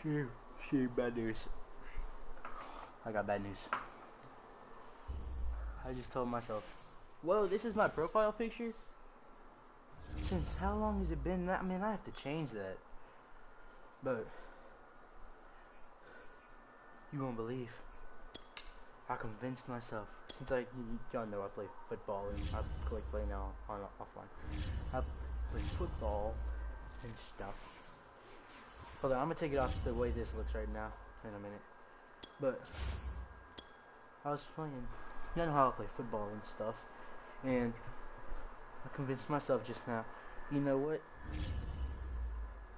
Bad news. I got bad news. I just told myself, whoa, this is my profile picture? Since how long has it been? I mean, I have to change that. But you won't believe. I convinced myself. Since y'all know I play football and I play now on offline. I play football and stuff. Hold on, I'm gonna take it off the way this looks right now in a minute. But I was playing. You know how I play football and stuff, and I convinced myself just now. You know what?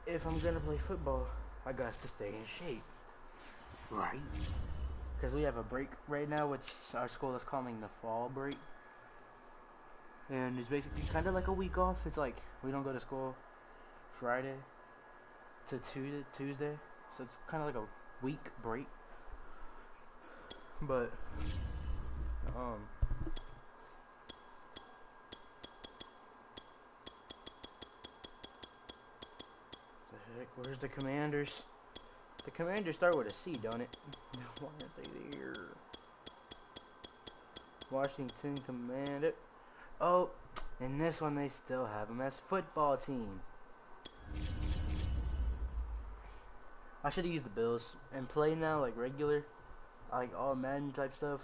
If I'm gonna play football, I got to stay in shape, right? Because we have a break right now, which our school is calling the fall break, and it's basically kind of like a week off. It's like we don't go to school Friday to Tuesday, so it's kind of like a week break. But the heck, where's the Commanders? The Commanders start with a C, don't it? Why aren't they there? Washington Commander. Oh, in this one they still have them as football team. I should have used the Bills and play now like regular, like all Madden type stuff.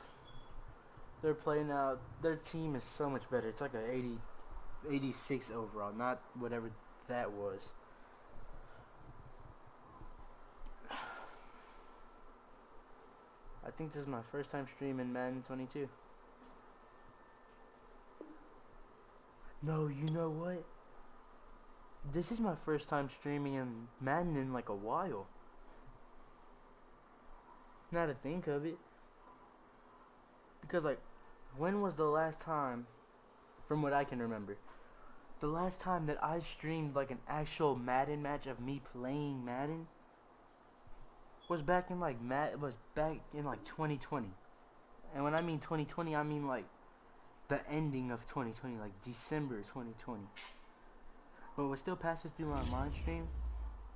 They're playing now. Their team is so much better. It's like a 86 overall, not whatever that was. I think this is my first time streaming Madden 22. No, you know what? This is my first time streaming in Madden in like a while. Now to think of it. Because like, when was the last time, from what I can remember, the last time that I streamed like an actual Madden match of me playing Madden was back in like 2020. And when I mean 2020, I mean like the ending of 2020, like December 2020. But what still passes through my mind stream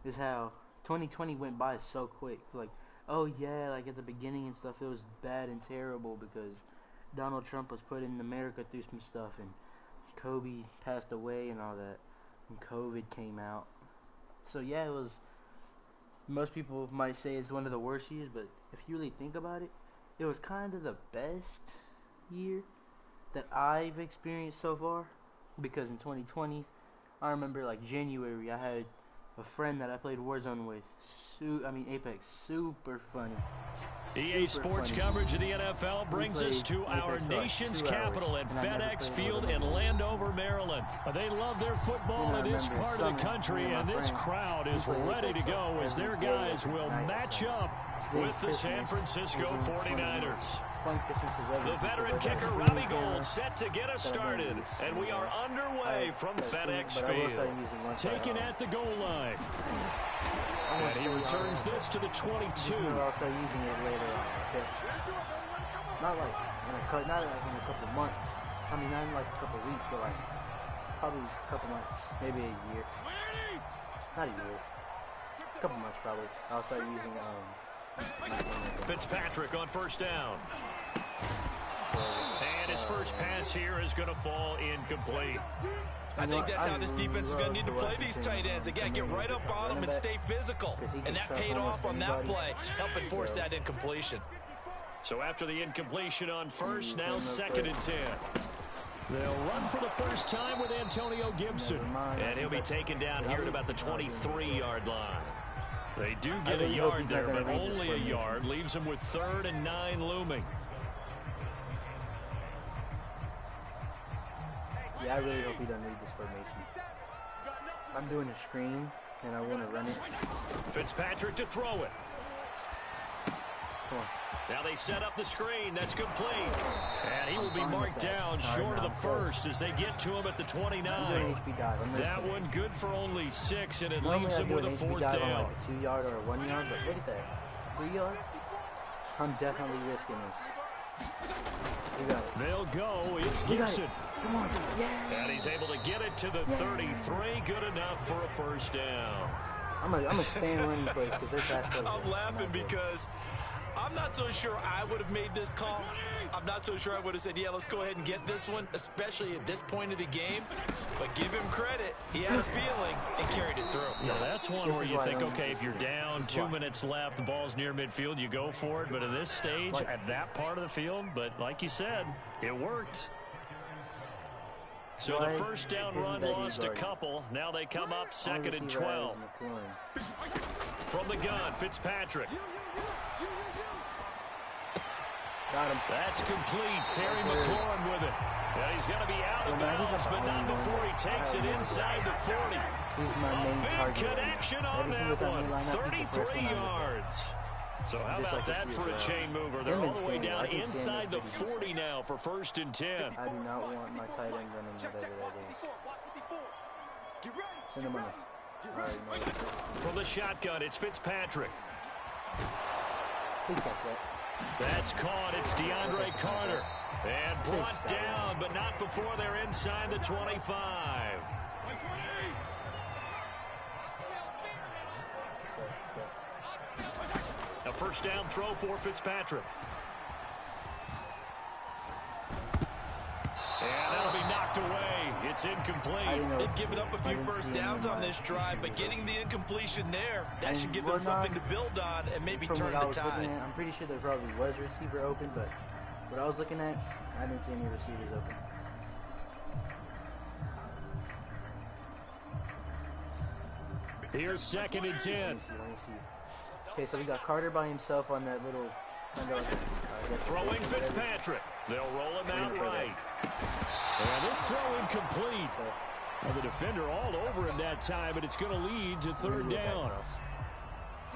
is how 2020 went by so quick. Like, oh yeah, like at the beginning and stuff, it was bad and terrible because Donald Trump was putting America through some stuff, and Kobe passed away and all that, and COVID came out. So yeah, it was. Most people might say it's one of the worst years, but if you really think about it, it was kind of the best year that I've experienced so far. Because in 2020, I remember like January, I had a friend that I played Warzone with. Apex, super funny. EA Sports coverage of the NFL brings us to our nation's capital at FedEx Field in Landover, Maryland. They love their football in this part of the country, and this crowd is ready to go as their guys will match up with the San Francisco 49ers. The veteran kicker Robbie Gould set to get us started, and we are underway from FedEx Field. Taken at the goal line. And he returns this to the 22. I'll start using it later on, okay? Not like in a couple months. I mean, not in like a couple weeks, but like probably a couple months, maybe a year. Not a year. A couple months probably. I'll start using Fitzpatrick on first down. And his first pass here is going to fall incomplete. I think that's how this defense is going to need to play these tight ends. Again, get right up on them and stay physical. And that paid off on that play, helping force that incompletion. So after the incompletion on first, now 2nd and 10. They'll run for the first time with Antonio Gibson. And he'll be taken down here at about the 23-yard line. They do get a yard there, but only a yard. Leaves them with 3rd and 9 looming. Yeah, I really hope he doesn't read this formation. I'm doing a screen, and I want to run it. Fitzpatrick to throw it. Come on. Now they set up the screen. That's complete. And he will be marked down short of the first as they get to him at the 29. That one good for only 6, and it leaves him with a 4th down. Like a 2-yard or a 1 yard, but look at that. 3 yard? I'm definitely risking this. You got it. They'll go. It's Gibson. Come on, yeah. And he's able to get it to the 33. Good enough for a first down. I'm gonna stay in running plays because they're fast plays. I'm laughing because I'm not so sure I would have made this call. I'm not so sure I would have said, yeah, let's go ahead and get this one, especially at this point of the game. But give him credit. He had a feeling and carried it through. Yeah, that's one where you think, okay, if you're down, 2 minutes left, the ball's near midfield, you go for it. But at this stage, at that part of the field, but like you said, it worked. So the first down run lost a couple. Now they come up 2nd and 12. From the gun, Fitzpatrick. Got him. That's complete. Terry McLaurin with it. Yeah, he's going to be out of bounds, but not before he takes it inside the 40. He's my main target. Big connection on that one. 33 yards. So how about that for a chain mover? They're all the way down inside the 40 now for 1st and 10. I do not want my tight end running whatever that is. Send him on. From the shotgun, it's Fitzpatrick. Please catch that. That's caught. It's DeAndre Carter. And brought down, but not before they're inside the 25. A first down throw for Fitzpatrick. And that'll be knocked away. It's incomplete. They've given up a few first downs on this drive, but getting the incompletion there, that should give them something to build on and maybe turn the tide. I'm pretty sure there probably was a receiver open, but what I was looking at, I didn't see any receivers open. Here's 2nd and 10. Let me see. Okay, so we got Carter by himself on that little... Throwing Fitzpatrick. They'll roll him out right. And this throw incomplete. The defender all over him that time, but it's going to lead to 3rd down.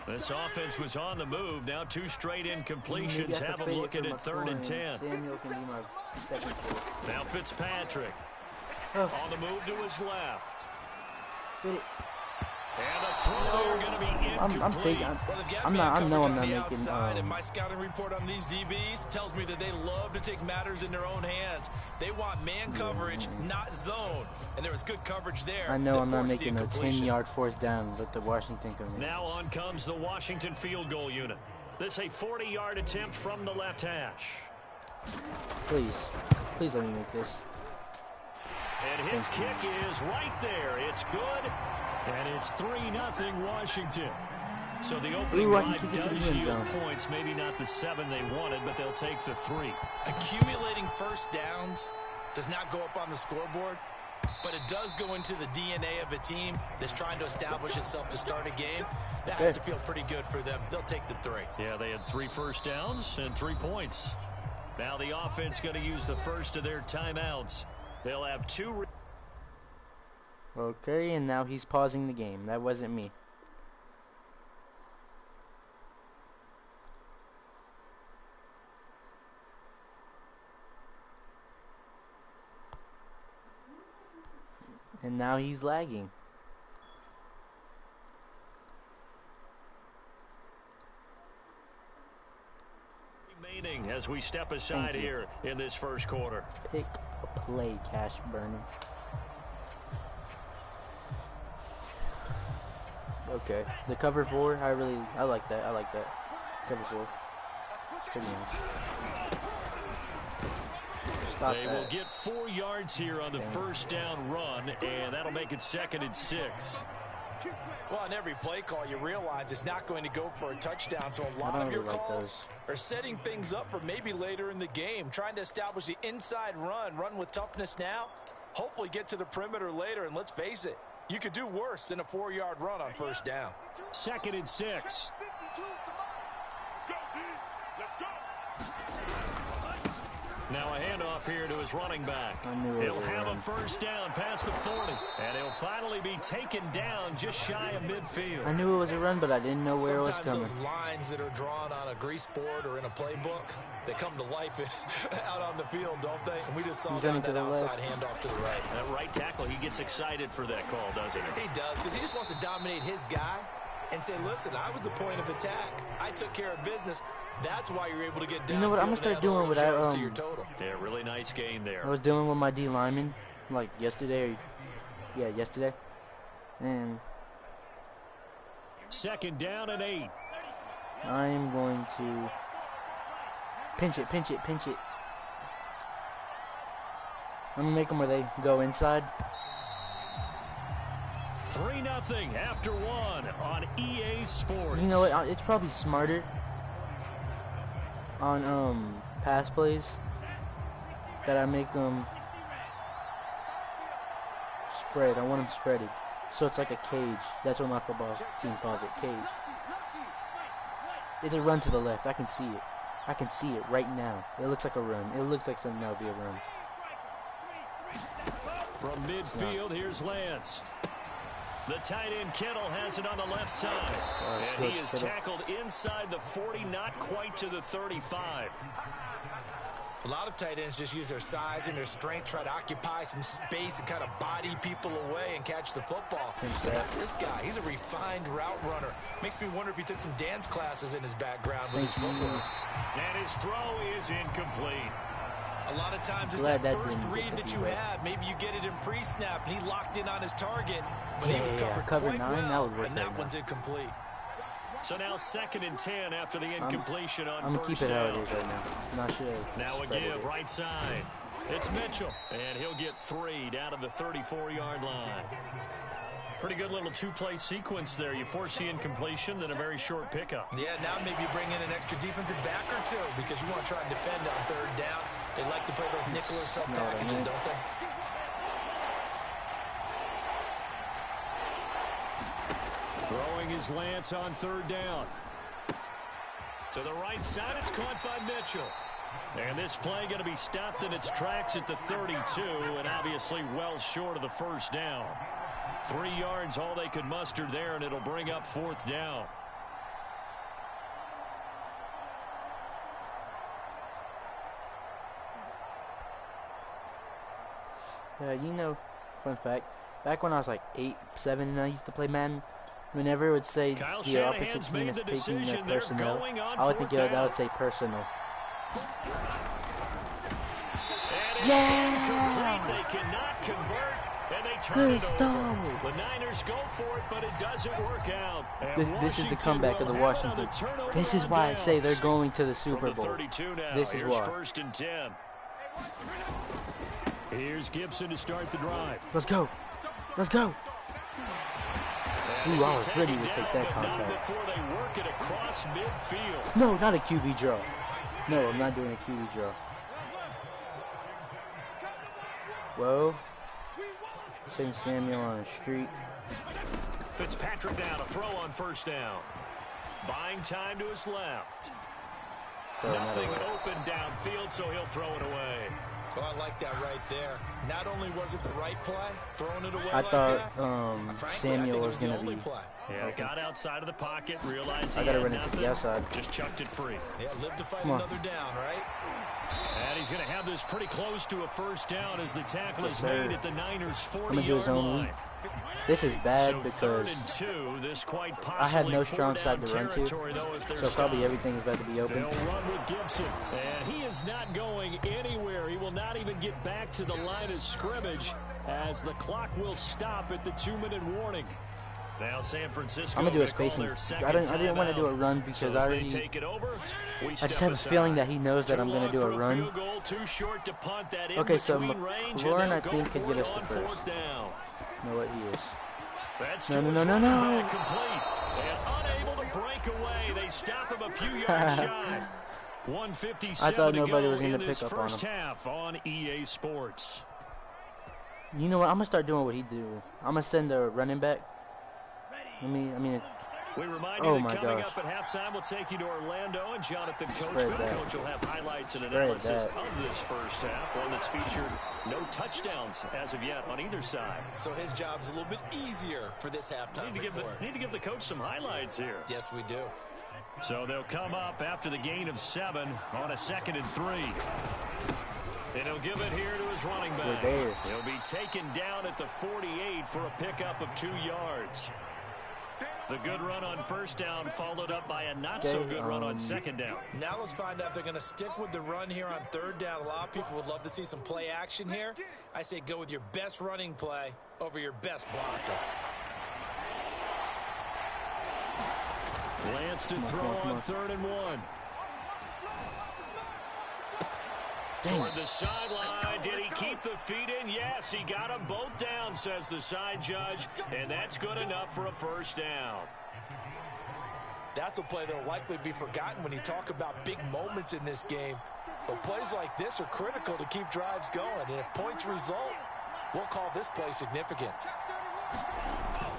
This offense was on the move. Now 2 straight incompletions have them looking at 3rd and 10. Samuel can be my second choice. Now Fitzpatrick on the move to his left. Get it. And the throw going to be incomplete. I'm not making. And my scouting report on these DBs tells me that they love to take matters in their own hands. They want man coverage, not zone. And there was good coverage there. I know I'm not making a 10-yard 4th down with the Washington Commanders. Now on comes the Washington field goal unit. This a 40-yard attempt from the left hash. Please let me make this. And his kick is right there. It's good. And it's 3-0 Washington. So the opening drive does yield points. Maybe not the 7 they wanted, but they'll take the 3. Accumulating first downs does not go up on the scoreboard, but it does go into the DNA of a team that's trying to establish itself to start a game. That has to feel pretty good for them. They'll take the 3. Yeah, they had 3 first downs and 3 points. Now the offense going to use the first of their timeouts. They'll have 2. Okay, and now he's pausing the game. That wasn't me. And now he's lagging. Remaining as we step aside here in this first quarter. Pick a play, Cash Burner. Okay, the cover 4, I like that. Cover 4. Pretty nice. Stop they that. will get 4 yards here on the first down run, and that'll make it 2nd and 6. Well, on every play call, you realize it's not going to go for a touchdown, so a lot of your calls are setting things up for maybe later in the game, trying to establish the inside run with toughness now, hopefully get to the perimeter later, and let's face it, you could do worse than a 4-yard run on first down. 2nd and 6. Now a handoff here to his running back. He'll have a first down past the 40. And he'll finally be taken down just shy of midfield. I knew it was a run, but I didn't know where it was coming. Sometimes those lines that are drawn on a grease board or in a playbook, they come to life out on the field, don't they? And we just saw that outside handoff to the right. That right tackle, he gets excited for that call, doesn't he? He does, because he just wants to dominate his guy and say, listen, I was the point of attack. I took care of business. That's why you're able to get down. You know what I'm gonna start doing with that? Yeah, really nice gain there. I was doing with my D lineman, like yesterday. Yeah, yesterday. And 2nd down and 8. I'm going to pinch it. I'm going to make them where they go inside. 3-0 after 1 on EA Sports. You know what? It's probably smarter on pass plays that I make them spread. I want them spreaded. So it's like a cage. That's what my football team calls it, cage. It's a run to the left. I can see it. I can see it right now. It looks like a run. It looks like something that would be a run. From midfield, here's Lance. The tight end Kittle has it on the left side. And he is tackled inside the 40, not quite to the 35. A lot of tight ends just use their size and their strength, try to occupy some space and kind of body people away and catch the football. But not this guy. He's a refined route runner. Makes me wonder if he took some dance classes in his background with his footwork. And his throw is incomplete. A lot of times it's that first read that you have. Maybe you get it in pre-snap and he locked in on his target, but he was covered quite well, and that one's incomplete. So now 2nd and 10 after the incompletion on I'm gonna keep it how it is right now. I'm not sure. Now a give right side. It's Mitchell, and he'll get 3 down to the 34-yard line. Pretty good little two-play sequence there. You force the incompletion, then a very short pickup. Yeah, now maybe you bring in an extra defensive back or two because you want to try and defend on 3rd down. They like to play those nickel or sub packages, don't they? Throwing his Lance on 3rd down. To the right side, it's caught by Mitchell. And this play going to be stopped in its tracks at the 32, and obviously well short of the 1st down. 3 yards all they could muster there, and it'll bring up 4th down. You know, fun fact, back when I was like 8, 7 and I used to play Madden, whenever it would say Kyle the opposite team is picking their personnel, I would think that would say personal. Yeah! They cannot convert, and they turn it over. The Niners go for it, but it doesn't work out. This is the comeback of the Washington. This is why I say they're going to the Super Bowl. This is why. 1st and 10. Here's Gibson to start the drive. Let's go. Let's go. Ooh, I was ready to take that contact. Before they work it across midfield. No, not a QB draw. No, I'm not doing a QB draw. Whoa. St. Samuel on a streak. Fitzpatrick down, a throw on 1st down. Buying time to his left. Nothing open downfield, so he'll throw it away. Oh, I like that right there. Not only was it the right play, throwing it away I like thought that, Samuel was going to be. Yeah, got outside of the pocket, realized I got to run it to the outside. Just chucked it free. Yeah, live to fight another down, right? And he's going to have this pretty close to a 1st down as the tackle is made at the Niners' 40-yard line. This is bad so because 3rd and 2, this quite I have no strong side to run to, so probably everything is about to be open. They'll run with Gibson, and he is not going anywhere. He will not even get back to the line of scrimmage as the clock will stop at the 2-minute warning. Now San Francisco. I'm gonna do a spacing. I didn't want to do a run because I just have a feeling that he knows that I'm gonna do a run. Okay, so McLaurin I think could get us the 1st. Know what he is. No. And unable to break away. They stop him a few yards shy. 157 I thought nobody to was go gonna in this pick up on first him. half on EA Sports. You know what? I'm gonna start doing what he do. I'm gonna send a running back. We remind you that coming up at halftime, we'll take you to Orlando, and Jonathan Coachman. Coach will have highlights and analysis of this first half, one that's featured no touchdowns as of yet on either side. So his job's a little bit easier for this halftime report. Need to give the coach some highlights here. Yes, we do. So they'll come up after the gain of 7 on a 2nd and 3. And he'll give it here to his running back. He'll be taken down at the 48 for a pickup of 2 yards. The good run on 1st down followed up by a not-so-good run on 2nd down. Now let's find out if they're going to stick with the run here on 3rd down. A lot of people would love to see some play action here. I say go with your best running play over your best blocker. Lance to throw on 3rd and 1. Toward the sideline. Did he keep the feet in? Yes, he got them both down, says the side judge. And that's good enough for a first down. That's a play that will likely be forgotten when you talk about big moments in this game. But plays like this are critical to keep drives going. And if points result, we'll call this play significant.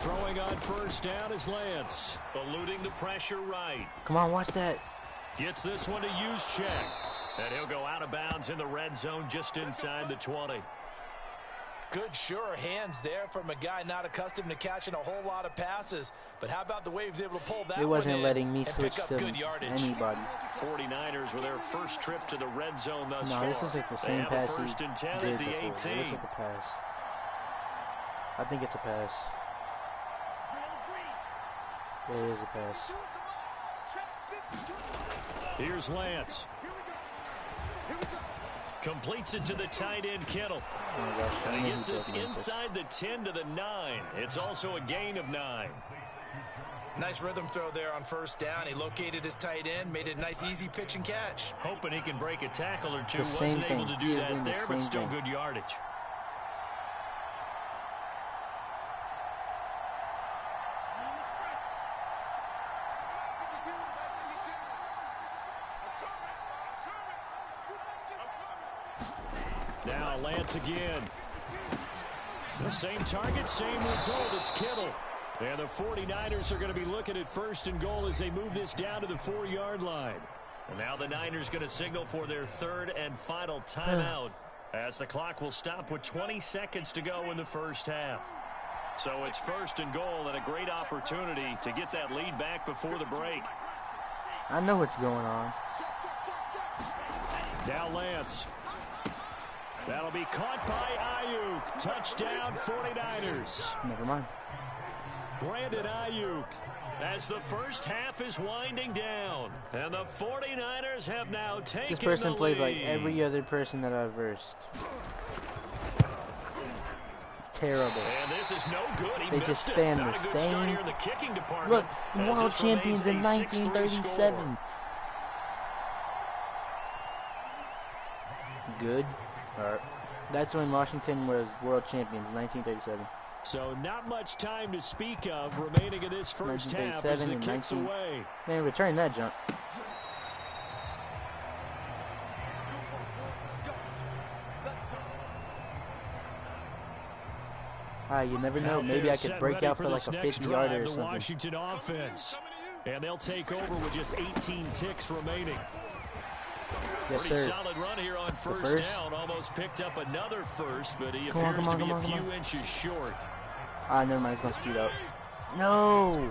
Throwing on first down is Lance. Eluding the pressure right. Come on, watch that. Gets this one to Juszczyk. And he'll go out of bounds in the red zone just inside the 20. Good, sure hands there from a guy not accustomed to catching a whole lot of passes. But how about the way he was able to pull that? It wasn't letting me switch to anybody. 49ers with their first trip to the red zone thus far. No, this is like the same pass he first and 10 did at the before. 18. It looks like a pass. I think it's a pass. It is a pass. Here's Lance. Completes it to the tight end, Kittle. Oh my gosh, and he gets this inside the 10 to the 9. It's also a gain of 9. Nice rhythm throw there on first down. He located his tight end, made it a nice easy pitch and catch. Hoping he can break a tackle or two. Wasn't able to do that there, but still good yardage. Now Lance again. The same target, same result. It's Kittle. And the 49ers are going to be looking at first and goal as they move this down to the 4-yard line. And now the Niners going to signal for their 3rd and final timeout as the clock will stop with 20 seconds to go in the first half. So it's first and goal and a great opportunity to get that lead back before the break. I know what's going on. Now Lance. That'll be caught by Ayuk. Touchdown 49ers. Never mind. Brandon Ayuk as the first half is winding down. And the 49ers have now taken This person the plays lead. like every other person that I've versed. Terrible. And this is no good. They just spam the same. In the kicking department. Look, world champions in 1937. Good. Alright. That's when Washington was world champions, 1937. So not much time to speak of remaining in this first half as the kicks away. Man, return that jump. You never know. Maybe I could break out for like a 50-yarder or something. Washington offense. And they'll take over with just 18 ticks remaining. Yes, Pretty sir. solid run here on first down. Almost picked up another first, but he appears to be a few inches short. Never mind. He's going to speed up. No!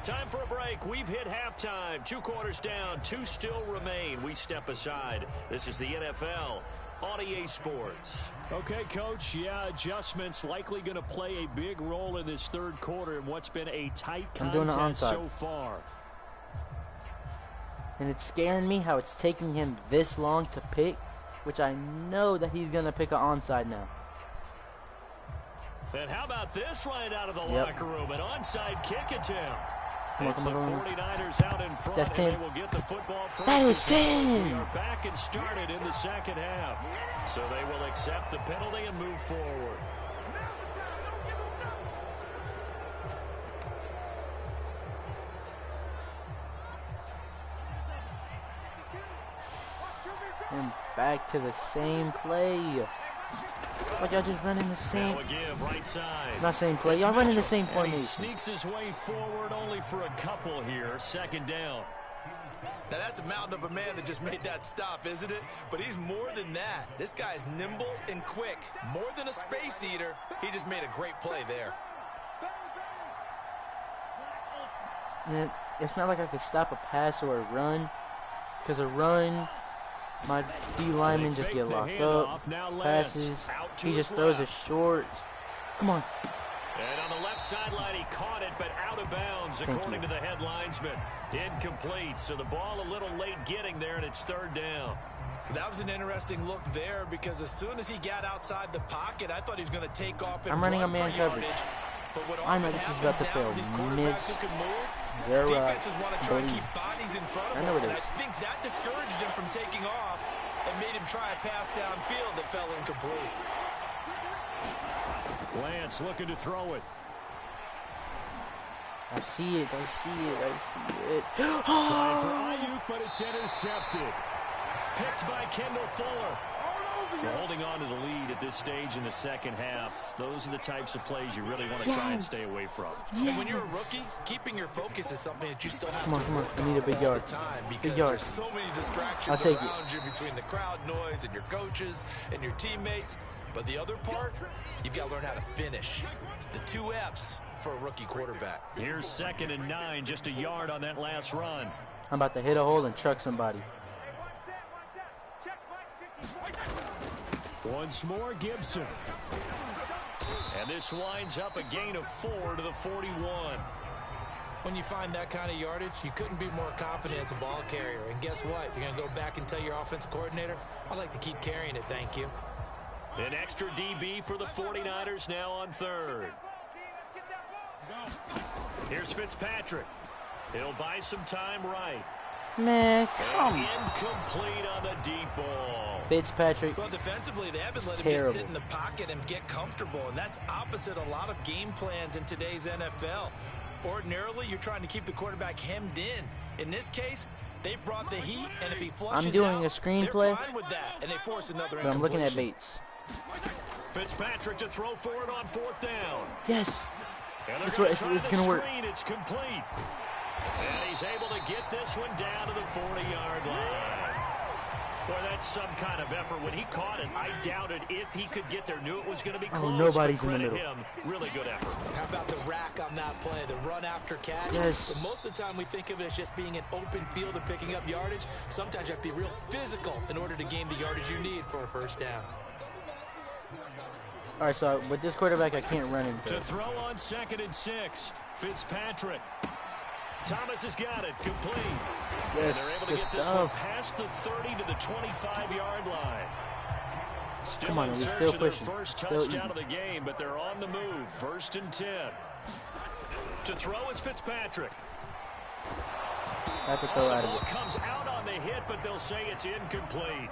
Time for a break. We've hit halftime. 2 quarters down. 2 still remain. We step aside. This is the NFL on EA Sports. Okay, Coach. Yeah, adjustments likely going to play a big role in this 3rd quarter in what's been a tight contest so far. And it's scaring me how it's taking him this long to pick, which I know that he's going to pick an onside now. And how about this right out of the locker room? An onside kick attempt. It's the 49ers out in front, and they will get the football first. That is 10. We are back and started in the second half. So they will accept the penalty and move forward. And back to the same play. Like y'all just running the same. Right side. Not same play. Y'all running the same formation. He sneaks his way forward only for a couple here. 2nd down. Now that's a mountain of a man that just made that stop, isn't it? But he's more than that. This guy is nimble and quick. More than a space eater. He just made a great play there. And it's not like I could stop a pass or a run. Because a run, my D linemen just get locked up. Passes. He just throws it short. Come on. And on the left sideline, he caught it, but out of bounds, according to the head linesman. Incomplete, so the ball a little late getting there, and it's 3rd down. That was an interesting look there because as soon as he got outside the pocket, I thought he was going to take off and I'm running run a man for coverage. yardage. But what I know often this is happens about to now fail. with these quarterbacks who can move, Zero. defenses want to try and keep bodies in front of I him. know it And is. I think that discouraged him from taking off and made him try a pass downfield that fell incomplete. Lance looking to throw it. I see it. I see it. I see it. Trying for Ayuk, but it's intercepted. Picked by Kendall Fuller. We're holding on to the lead at this stage in the second half. Those are the types of plays you really want to try and stay away from. Yes. And when you're a rookie, keeping your focus is something that you still have Come on, to come on. work I need a on big all yard. the time, because Big yard. there's so many distractions I'll take around you between the crowd noise and your coaches and your teammates. But the other part, you've got to learn how to finish. It's the 2 F's for a rookie quarterback. Here's 2nd and 9, just a yard on that last run. I'm about to hit a hole and truck somebody. Once more, Gibson. And this winds up a gain of 4 to the 41. When you find that kind of yardage, you couldn't be more confident as a ball carrier. And guess what? You're going to go back and tell your offensive coordinator, I'd like to keep carrying it, thank you. An extra DB for the 49ers now on 3rd. Here's Fitzpatrick. He'll buy some time right. Man, come And on. incomplete on the deep ball. Fitzpatrick. Well, defensively, they haven't let him Terrible. just sit in the pocket and get comfortable, and that's opposite a lot of game plans in today's NFL. Ordinarily, you're trying to keep the quarterback hemmed in. In this case, they brought the heat, and if he flushes I'm doing out, a screenplay, they're fine with that, and they force another But I'm looking at incompletion. Bates. Fitzpatrick to throw for it on 4th down. Yes. And they're It's going right, to try it's the gonna work. screen. It's complete. And he's able to get this one down to the 40-yard line. Boy, that's some kind of effort. When he caught it, I doubted if he could get there. Knew it was going to be close. nobody's but in the credit middle. him. Really good effort. How about the rack on that play, the run after catch? Yes. But most of the time we think of it as just being an open field and picking up yardage. Sometimes you have to be real physical in order to gain the yardage you need for a first down. All right, so with this quarterback, I can't run into To it. throw on 2nd and 6, Fitzpatrick. Thomas has got it, complete. Yes, And they're able to good get this stuff. one past the 30 to the 25-yard line. Still Come on, in are we search still of their pushing? first Still touchdown eating. of the game, but they're on the move. 1st and 10. To throw is Fitzpatrick. I have to Oh, throw the out ball of it. comes out on the hit, but they'll say it's incomplete.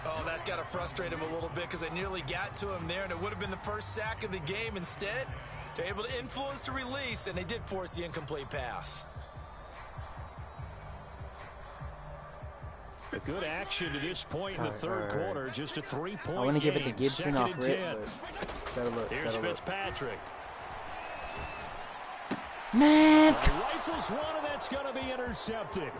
Oh, that's got to frustrate him a little bit because they nearly got to him there, and it would have been the first sack of the game. Instead, they're able to influence the release, and they did force the incomplete pass. Good action to this point in the third quarter. Just a 3-point game. I want to give it to Gibson 2nd off and rip, 10. but gotta look. Here's Gotta look. Fitzpatrick. Man, Rifles one, and that's going to be intercepted.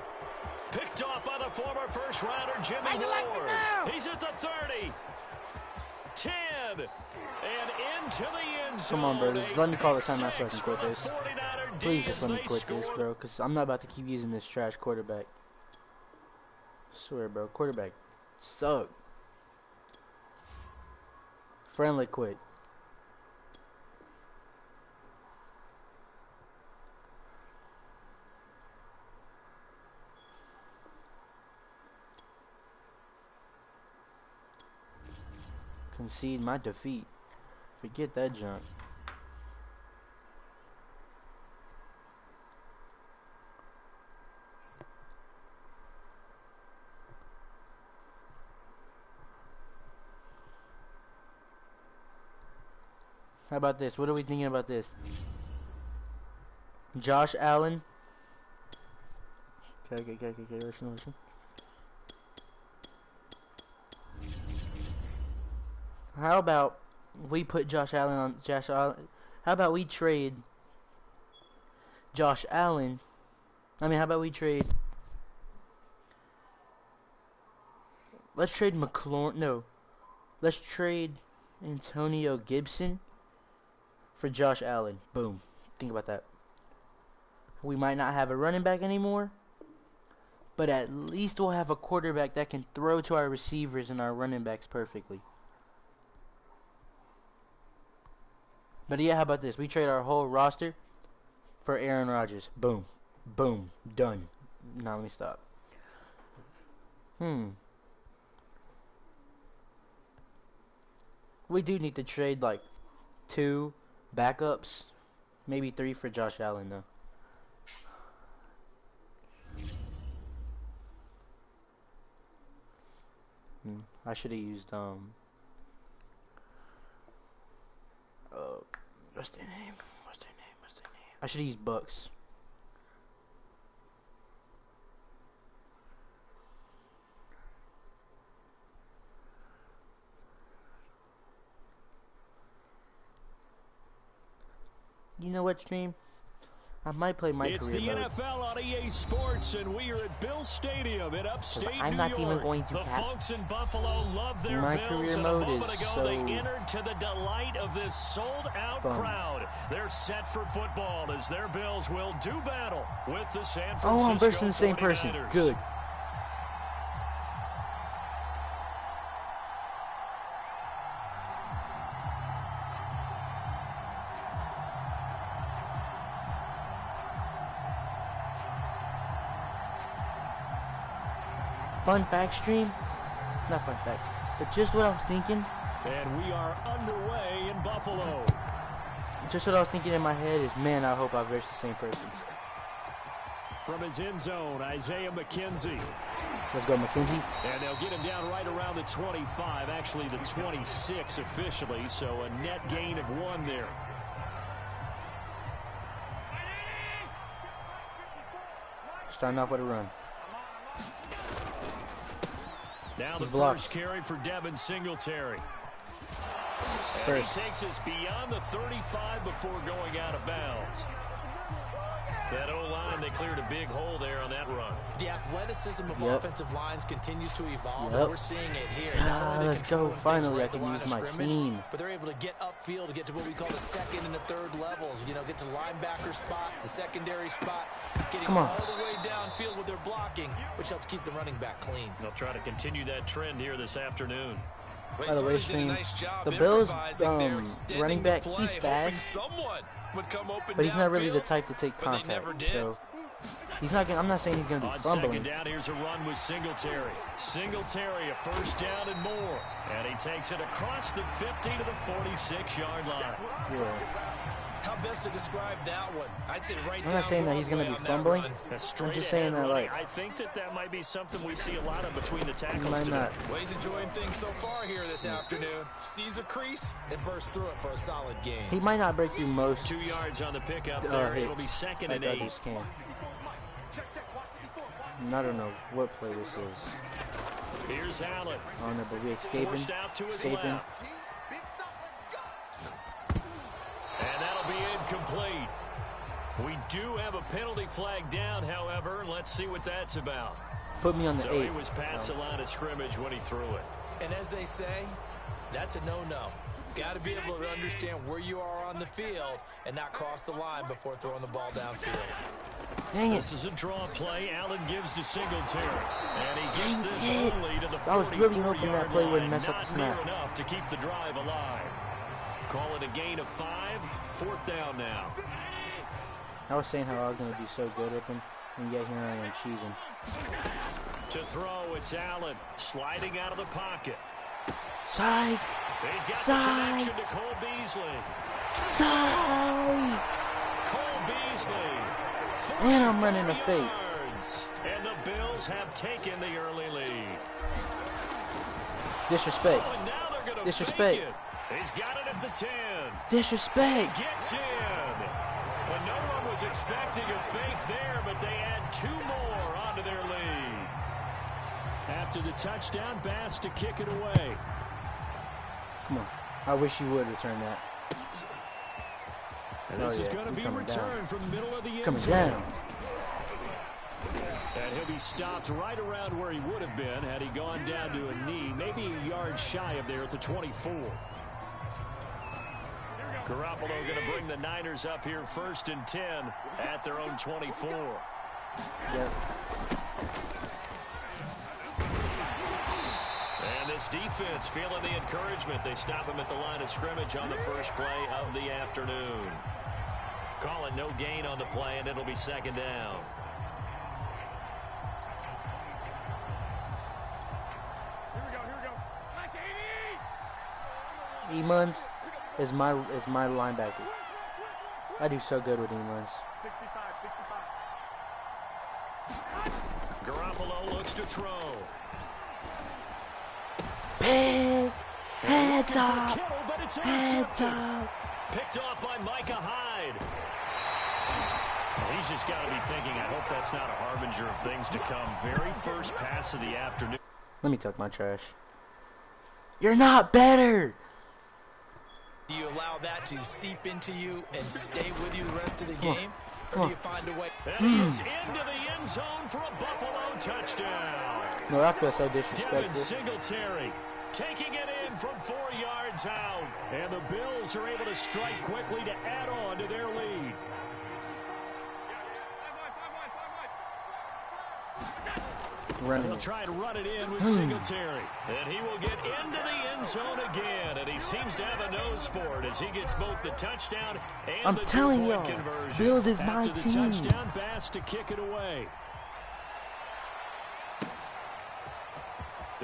Picked off by the former first-rounder Jimmy Ward. He's at the 30. 10. And into the end zone. come on, bro. Just let me call the timeout so I Pick can quit six this. for the 49er D Please just as let me they quit this, score. bro, because I'm not about to keep using this trash quarterback. Swear, bro. Quarterback suck. Friendly quit. Concede my defeat. Forget that junk. How about this? What are we thinking about this? Josh Allen. Okay. Listen. How about we put Josh Allen on Josh Allen? How about we trade Josh Allen? How about we trade? Let's trade McLaurin. No, let's trade Antonio Gibson for Josh Allen. Boom. Think about that. We might not have a running back anymore, but at least we'll have a quarterback that can throw to our receivers and our running backs perfectly. But yeah, how about this? We trade our whole roster for Aaron Rodgers. Boom. Boom. Done. Now let me stop. We do need to trade like 2 backups Maybe 3 for Josh Allen, though. I should have used, what's their name? I should have used Bucks. You know what, Stream? I might play my it's career mode. It's the NFL on EA Sports, and we are at Bill Stadium in upstate New York. I'm not even going to the folks in Buffalo love their my Bills, career and mode a moment is ago so they entered to the delight of this sold-out crowd. They're set for football as their Bills will do battle with the San Francisco 49ers. Oh, I'm versing the same person. Good. Fun fact, Stream? Not fun fact, but just what I was thinking. And we are underway in Buffalo. Just what I was thinking in my head is, man, I hope I verse the same persons. From his end zone, Isaiah McKenzie. Let's go, McKenzie. And they'll get him down right around the 25, actually the 26 officially, so a net gain of 1 there. Starting off with a run. Now the first carry for Devin Singletary. And he takes us beyond the 35 before going out of bounds. That O-line, they cleared a big hole there on that run. The athleticism of offensive lines continues to evolve, and we're seeing it here. Let's go. Finally, I can use my team. But they're able to get upfield to get to what we call the second and the third levels. You know, get to linebacker spot, the secondary spot, getting all the way downfield with their blocking, which helps keep the running back clean. They'll try to continue that trend here this afternoon. By the way, Stream, the Bills running back, he's fast, but he's not really the type to take contact. So he's not gonna, I'm not saying he's going to be fumbling. On second down, here's a run with Singletary. Singletary, a first down and more. And he takes it across the 50 to the 46-yard line. Yeah. How best to describe that one? I'd say right down. I'm not saying that he's going to be fumbling. I'm just saying that, like, I think that might be something we see a lot of between the tackles might today. not. Well, he's enjoying things so far here this afternoon. Sees a crease and bursts through it for a solid gain. He might not break through most 2 yards on the pickup there. hits. It'll be second and 8. I don't know what play this is. Here's Allen. I don't know, but we escaping. Left. And that'll be incomplete. We do have a penalty flag down, however. Let's see what that's about. Put me on the 8. So he was past the line of scrimmage when he threw it. And as they say, that's a no-no. Got to be able to understand where you are on the field and not cross the line before throwing the ball downfield. Dang it. This is a draw play. Allen gives to Singletary. And he gets this only to the 44-yard line. I was really hoping that play wouldn't mess up the snap. Not near enough to keep the drive alive. Call it a gain of 5. 4th down now. I was saying how I was going to do so good with him, and yet here I am cheesing. To throw, it's Allen sliding out of the pocket. Side. He's got the connection to Cole Beasley. Side. Cole Beasley. And I'm running a fake. And the Bills have taken the early lead. Disrespect. Oh, and now they're going to Disrespect. fake it. He's got it at the 10. Disrespect. He gets in. And no one was expecting a fake there, but they add 2 more onto their lead. After the touchdown, Bass to kick it away. Come on. I wish you would return that. And this is going to be a return from the middle of the end coming zone. Down. And he'll be stopped right around where he would have been had he gone down to a knee, maybe a yard shy of there at the 24. Garoppolo going to bring the Niners up here 1st and 10 at their own 24. Yep. And this defense feeling the encouragement. They stop him at the line of scrimmage on the first play of the afternoon. Calling no gain on the play, and it'll be 2nd down. Emons is my linebacker. I do so good with emos. Garoppolo looks to throw. Big heads up. Kittle, but it's Heads up. Picked off by Micah Hyde. He's just got to be thinking, I hope that's not a harbinger of things to come. Very first pass of the afternoon. Let me talk my trash. You're not better. Do you allow that to seep into you and stay with you the rest of the game? Or do you find a way? And he is into the end zone for a Buffalo touchdown. No, I feel so Devin disrespectful. Singletary taking it in from 4 yards out. And the Bills are able to strike quickly to add on to their lead. He'll try and run it in with Singletary. And he will get into the end zone again. And he seems to have a nose for it as he gets both the touchdown and the two-point conversion. Bills is my After the team. touchdown, Bass to kick it away.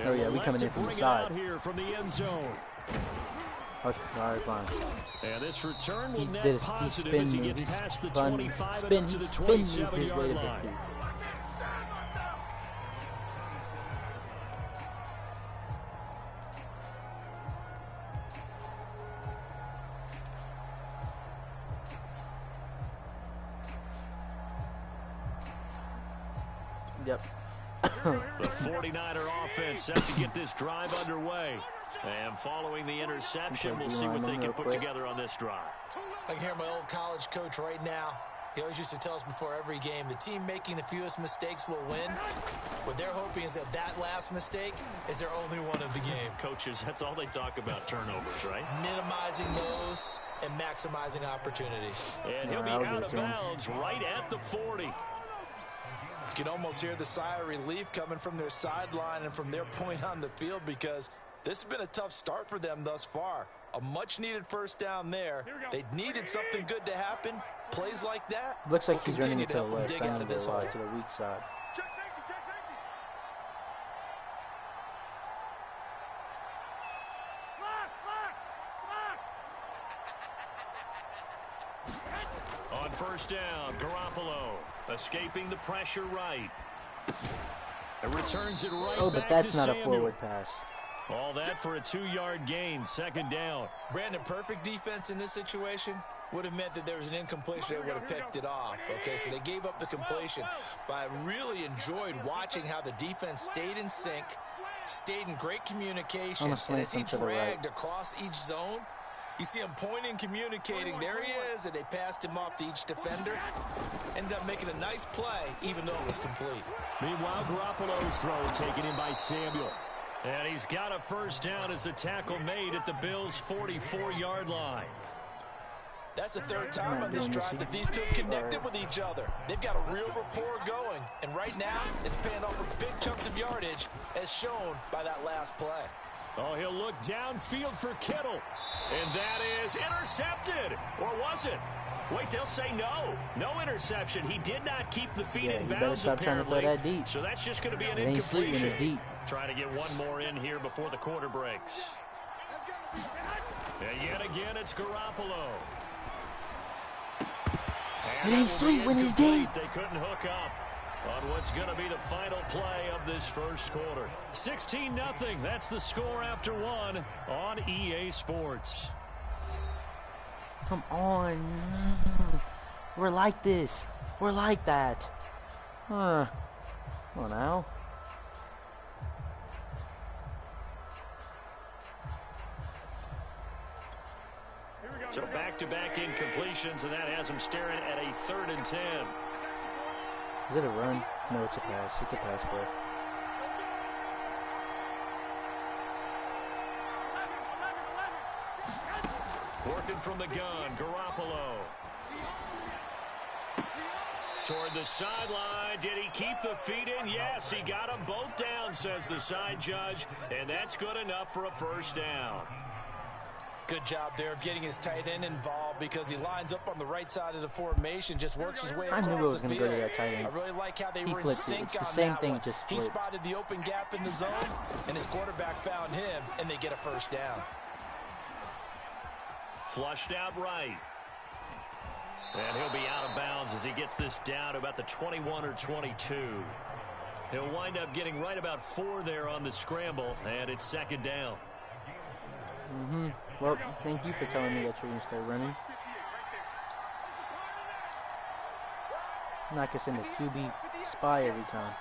Oh yeah, we coming in from the side. Here from the end zone. Okay, all right, fine. And this return will He net did a positive spin as he move. gets past the Spun, 25 spin, and up to the spin move his 27-yard way to line. 50. Yep. The 49er offense set to get this drive underway. And following the interception, we'll see what they can put together on this drive. I can hear my old college coach right now. He always used to tell us before every game, the team making the fewest mistakes will win. What they're hoping is that that last mistake is their only one of the game. Coaches, that's all they talk about, turnovers, right? Minimizing those and maximizing opportunities. And he'll be out of bounds right at the 40. You can almost hear the sigh of relief coming from their sideline and from their point on the field because this has been a tough start for them thus far. A much-needed first down there. They needed something good to happen. Plays like that. Looks like he's running to the left. Dig I out need of to this go hole. wide to the weak side. On first down, Garoppolo escaping the pressure right. It returns it right Oh, back but that's to not Samuel. a forward pass. All that for a 2-yard gain, second down. Brandon, perfect defense in this situation would have meant that there was an incompletion. They would have picked it off. Okay, so they gave up the completion. But I really enjoyed watching how the defense stayed in sync, stayed in great communication. And as he dragged across each zone, you see him pointing, communicating. There he is, and they passed him off to each defender. Ended up making a nice play, even though it was complete. Meanwhile, Garoppolo's throw taken in by Samuel. And he's got a first down as the tackle made at the Bills' 44-yard line. That's the third time on this drive that these two connected with each other. They've got a real rapport going. And right now, it's paying off with big chunks of yardage, as shown by that last play. Oh, he'll look downfield for Kittle. And that is intercepted. Or was it? Wait, they'll say no. No interception. He did not keep the feet in bounds, stop trying to throw that deep. So that's just going to be an It ain't sleeping, incompletion. it's deep. Trying to get one more in here before the quarter breaks. And yet again, it's Garoppolo. It ain't sweet when it's deep. They couldn't hook up on what's going to be the final play of this first quarter. 16-0. That's the score after one on EA Sports. Come on. We're like this. We're like that. Come on now. So back-to-back incompletions, and that has them staring at a 3rd and 10. Is it a run? No, it's a pass. It's a pass play. Working from the gun, Garoppolo. Toward the sideline. Did he keep the feet in? Yes, he got them both down, says the side judge, and that's good enough for a first down. Good job there of getting his tight end involved because he lines up on the right side of the formation, just works his way across the field. I knew it was going to go to that tight end. I really like how they He were in flipped it. sync It's the on same that thing, one. just He flipped. spotted the open gap in the zone, and his quarterback found him, and they get a first down. Flushed out right. And he'll be out of bounds as he gets this down to about the 21 or 22. He'll wind up getting right about 4 there on the scramble, and it's second down. Well, thank you for telling me that you're going to start running. I'm not going to send a QB spy every time.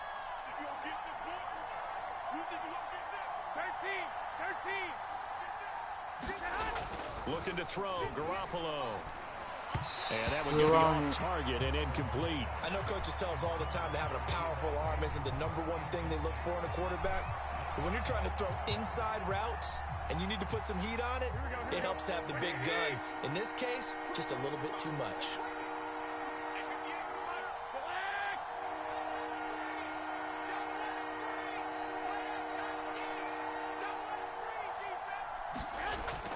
Looking to throw, Garoppolo. And that would be on target and incomplete. I know coaches tell us all the time that having a powerful arm isn't the #1 thing they look for in a quarterback. But when you're trying to throw inside routes and you need to put some heat on it, it helps to have the big gun. In this case, just a little bit too much.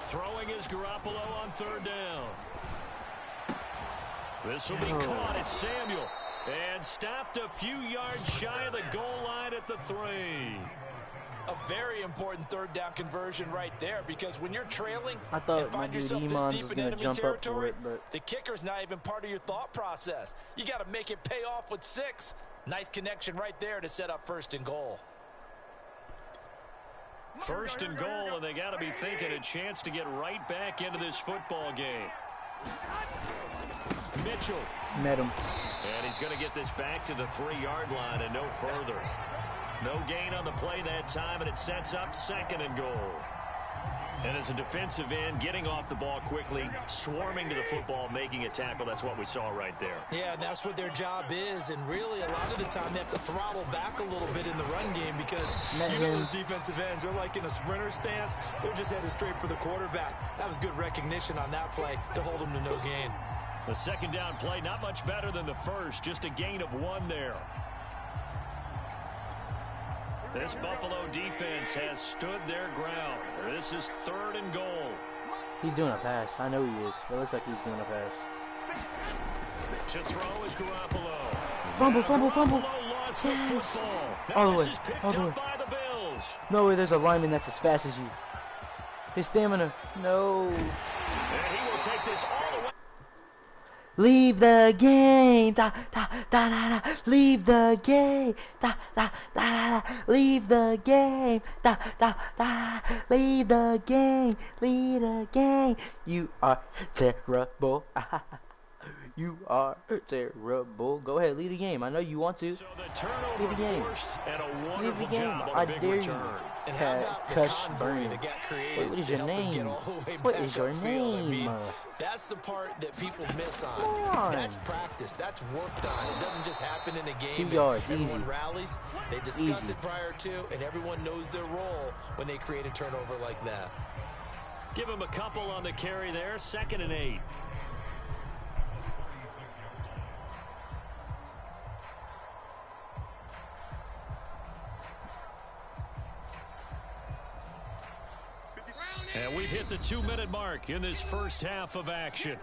Throwing is Garoppolo on third down. This will be caught at Samuel. And stopped a few yards shy of the goal line at the 3. A very important third down conversion right there, because when you're trailing I thought my dude Iman was going to jump up for it, but the kicker's not even part of your thought process. You got to make it pay off with 6. Nice connection right there to set up 1st and goal. 1st and goal, and they got to be thinking a chance to get right back into this football game. Mitchell. Met him. And he's going to get this back to the 3-yard line and no further. No gain on the play that time, and it sets up 2nd and goal. And as a defensive end, getting off the ball quickly, swarming to the football, making a tackle, that's what we saw right there. Yeah, and that's what their job is, and really a lot of the time they have to throttle back a little bit in the run game, because you know those defensive ends, they're like in a sprinter stance. They're just headed straight for the quarterback. That was good recognition on that play to hold them to no gain. The 2nd down play, not much better than the first, just a gain of 1 there. This Buffalo defense has stood their ground. This is 3rd and goal. He's doing a pass. I know he is. It looks like he's doing a pass. To throw is Garoppolo. Fumble. Lost Yes. the football. All Now the this way. is picked All the way. up by the Bills. No way there's a lineman that's as fast as you. His stamina. No. And he will take this all the way. Leave the game. Da, da, da, da, da. Leave the game. Da, da, da, da. Leave the game. Da, da, da. Leave the game. Leave the game. You are terrible. You are terrible. Go ahead, lead the game. I know you want to. So the turnover forced and a wonderful job on I a big dare return. you. And how about the convoy that got created? What is your name? What is your name? That's the part that people miss on. That's practice. That's worked on. It doesn't just happen in a game. 2 yards, everyone easy. rallies. They discuss it prior to, and everyone knows their role when they create a turnover like that. Give him a couple on the carry there. 2nd and 8. And we've hit the 2-minute mark in this first half of action.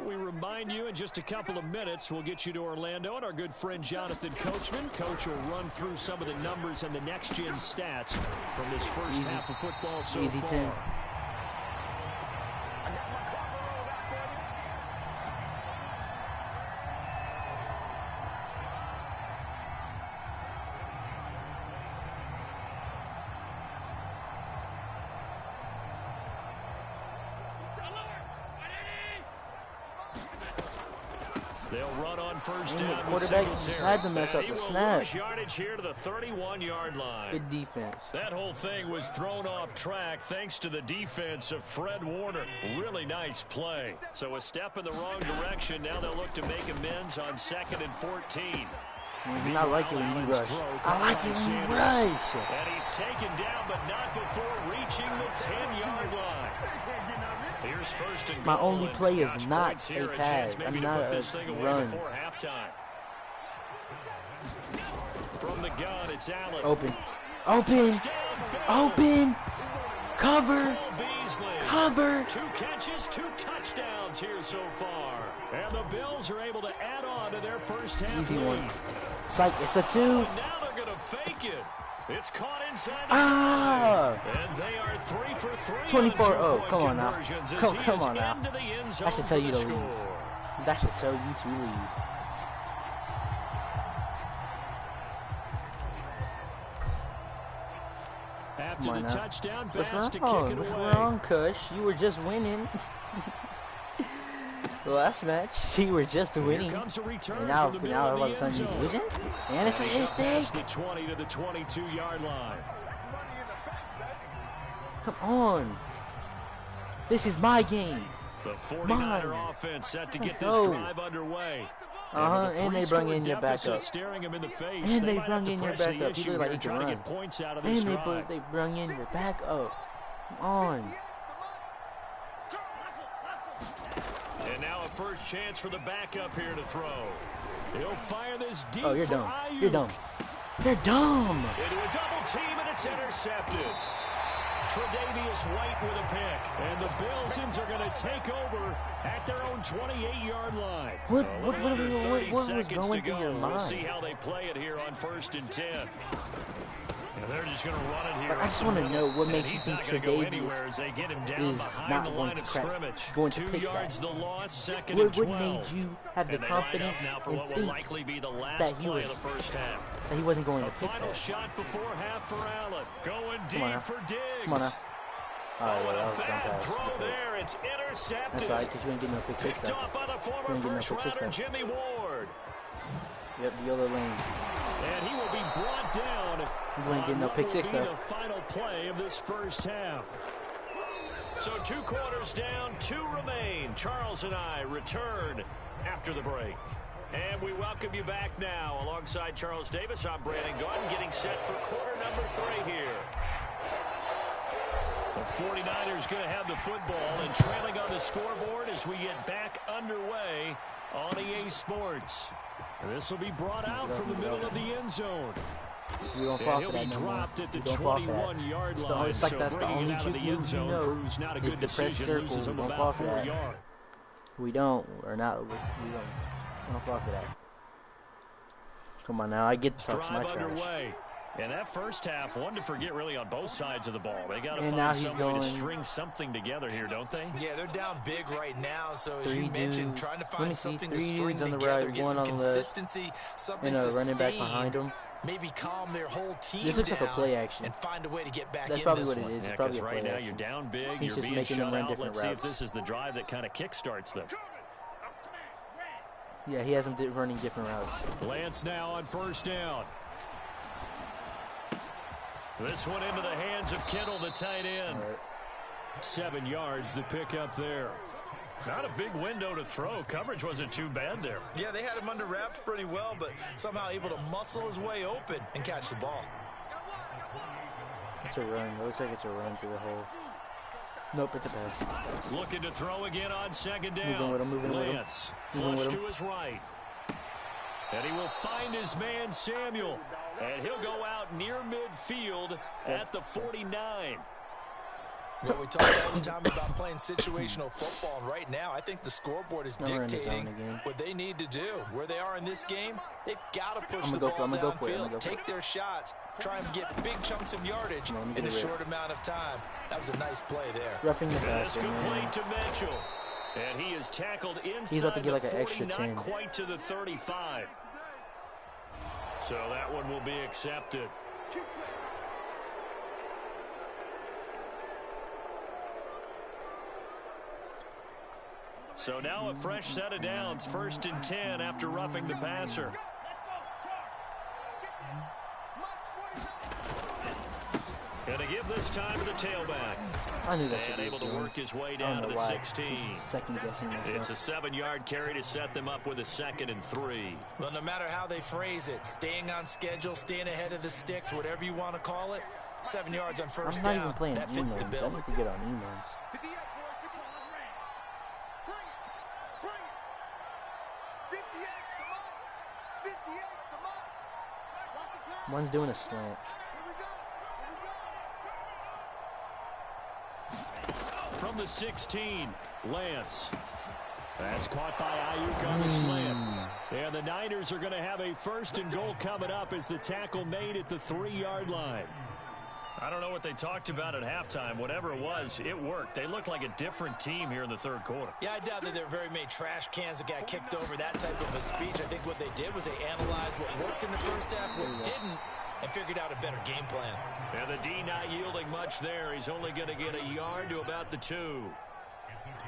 We remind you in just a couple of minutes we'll get you to Orlando, and our good friend Jonathan Coachman. Coach will run through some of the numbers and the next-gen stats from this first half of football so far. 10. They'll run on first down. The quarterback had to mess up the snap. Yardage here to the 31-yard line. Good defense. That whole thing was thrown off track thanks to the defense of Fred Warner. Really nice play. So a step in the wrong direction. Now they'll look to make amends on 2nd and 14. I like it when you rush. I like it when you rush. And he's taken down, but not before reaching the 10-yard line. Here's 1st and goal. My only play is not a pass. I'm not a run. From the gun, it's Allen. Open. Cover. Cover. 2 catches, 2 touchdowns here so far. And the Bills are able to add on to their first half Easy lead. one. Psych, it's a 2. And now they're going to fake it. It's caught inside. And they are 3 for 3. 24. Oh, come on now. Come on now. That should tell you to leave. That should tell you to leave. After the touchdown, Bass to kick it away. What's wrong, Kush? You were just winning. The last match, you were just winning. And now all of a sudden you're losing? And it's a mistake. The 20 to the 22-yard line. Come on. This is my game. The 49er offense set to get this drive underway. And they bring in your backup. Staring him in the face. And they bring in your backup. He look like he can run. Get points out of this and they bring in your backup. Come on. And now a first chance for the backup here to throw. He'll fire this deep. Oh, you're dumb. You're dumb. You're dumb. Into a double team, and it's intercepted. Tre'Davious White with a pick. And the Bills are going to take over at their own 28-yard line. What was going through your mind? We'll see how they play it here on 1st and 10. And they're just going to run it here. But I just want to know what makes you think Tre'Davious is not going to crack, going to pick that. The loss, second what made you have the confidence and think that he wasn't going to pick final that? Shot before half for Allen. Going deep for Diggs. Come on now. Oh, yeah, that was a dumb pass. Throw there. It's intercepted. That's right, because you ain't getting no pick six. Picked off by the former first-rounder Jimmy Ward. Yep, the other lane. And he will be brought down. You ain't getting no pick six, though. The final play of this first half. So 2 quarters down, 2 remain. Charles and I return after the break. And we welcome you back now. Alongside Charles Davis, I'm Brandon Gunn, getting set for quarter number 3 here. The 49ers going to have the football and trailing on the scoreboard as we get back underway on EA Sports. This will be brought out from the middle of the end zone. You don't fall for that no dropped at the 21-yard line. It's like that's the only juke move you know is the press circle. We don't fall for that. We don't fall for that. Come on now, I get to touch my trash. And that first half, one to forget really on both sides of the ball. They got to find some way to string something together here, don't they? Yeah, they're down big right now. So as you mentioned, trying to find something to 3 string dudes on the together, right, get one some on the consistency, something and a running back behind him. Maybe calm their whole team this looks like a play action. And find a way to get back That's in probably this what one. it is. Yeah, it's probably a right play now action. you're down big. He's you're being making them run out. different Let's routes. see if this is the drive that kind of kickstarts them. Yeah, he has them running different routes. Lance now on first down. This one into the hands of Kittle, the tight end. Right. 7 yards, the pickup there. Not a big window to throw. Coverage wasn't too bad there. Yeah, they had him under wraps pretty well, but somehow able to muscle his way open and catch the ball. It's a run. It looks like it's a run through the hole. Nope, it's a pass. Looking to throw again on second down. Moving with him. Lance, flush to his right. And he will find his man Samuel. And he'll go out near midfield at the 49. Well, we talk all the time about playing situational football, and right now I think the scoreboard is dictating what they need to do. Where they are in this game, they've got to push the ball downfield, take their shots, try and get big chunks of yardage in a short amount of time. That was a nice play there. Roughing the passer, complete to Mitchell. And he is tackled inside. He's about to get like an extra 10. Not quite to the 35. So that one will be accepted. So now a fresh set of downs, 1st and 10 after roughing the passer. Going to give this time to the tailback. I knew that's and able to work his way down to the 16. Second guessing myself. It's a 7-yard carry to set them up with a 2nd and 3. Well, no matter how they phrase it, staying on schedule, staying ahead of the sticks, whatever you want to call it, 7 yards on first down. I'm not even playing that fits the bill. I need to get on emails. One's doing a slant. From the 16, Lance. That's caught by Ayuk on the slant. And the Niners are going to have a 1st and goal coming up as the tackle made at the 3-yard line. I don't know what they talked about at halftime. Whatever it was, it worked. They looked like a different team here in the 3rd quarter. Yeah, I doubt that there were very many trash cans that got kicked over, that type of a speech. I think what they did was they analyzed what worked in the first half, what didn't, and figured out a better game plan. And the D not yielding much there. He's only going to get a yard to about the 2.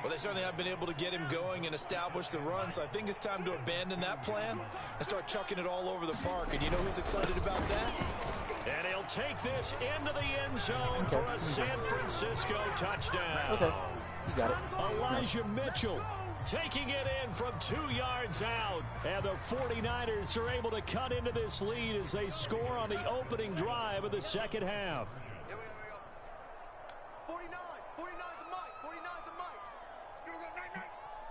Well, they certainly have been able to get him going and establish the run, so I think it's time to abandon that plan and start chucking it all over the park. And you know who's excited about that? And he'll take this into the end zone for a San Francisco touchdown. Okay, you got it. Elijah Mitchell taking it in from 2 yards out. And the 49ers are able to cut into this lead as they score on the opening drive of the second half. Here we go. 49 the mic. 49 the mic.